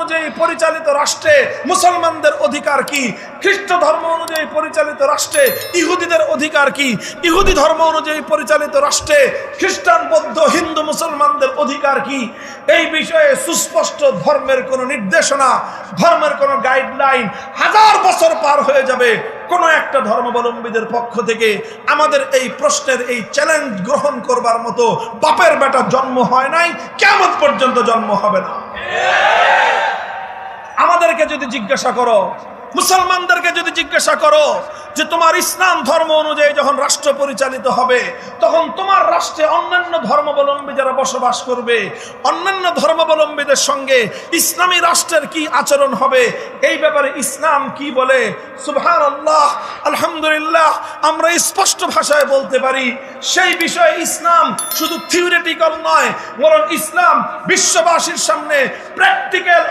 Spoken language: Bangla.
অনুযায়ী পরিচালিত রাষ্ট্রে মুসলমানদের অধিকার কি, খ্রিস্ট ধর্ম অনুযায়ী পরিচালিত রাষ্ট্রে ইহুদিদের অধিকার কি, ইহুদি ধর্ম অনুযায়ী পরিচালিত রাষ্ট্রে খ্রিস্টান, বৌদ্ধ, হিন্দু মুসলমানদের অধিকার কি, এই বিষয়ে সুস্পষ্ট ধর্মের কোনো নির্দেশনা, ধর্মের কোনো গাইডলাইন হাজার বছর পার হয়ে যাবে, কোনো একটা ধর্মাবলম্বীদের পক্ষ থেকে আমাদের এই প্রশ্নের এই চ্যালেঞ্জ গ্রহণ করবার মতো বাপের বেটা জন্ম হয় নাই, কিয়ামত পর্যন্ত জন্ম হবে না। আমাদেরকে যদি জিজ্ঞাসা করো, মুসলমানদেরকে যদি জিজ্ঞাসা করো যে তোমার ইসলাম ধর্ম অনুযায়ী যখন রাষ্ট্র পরিচালিত হবে, তখন তোমার রাষ্ট্রে অন্যান্য ধর্মাবলম্বী যারা বসবাস করবে, অন্যান্য ধর্মাবলম্বীদের সঙ্গে ইসলামী রাষ্ট্রের কি আচরণ হবে, এই ব্যাপারে ইসলাম কি বলে? সুবহানাল্লাহ, আলহামদুলিল্লাহ, আমরা স্পষ্ট ভাষায় বলতে পারি সেই বিষয়ে ইসলাম শুধু থিওরিটিক্যাল নয়, বরং ইসলাম বিশ্ববাসীর সামনে প্র্যাকটিক্যাল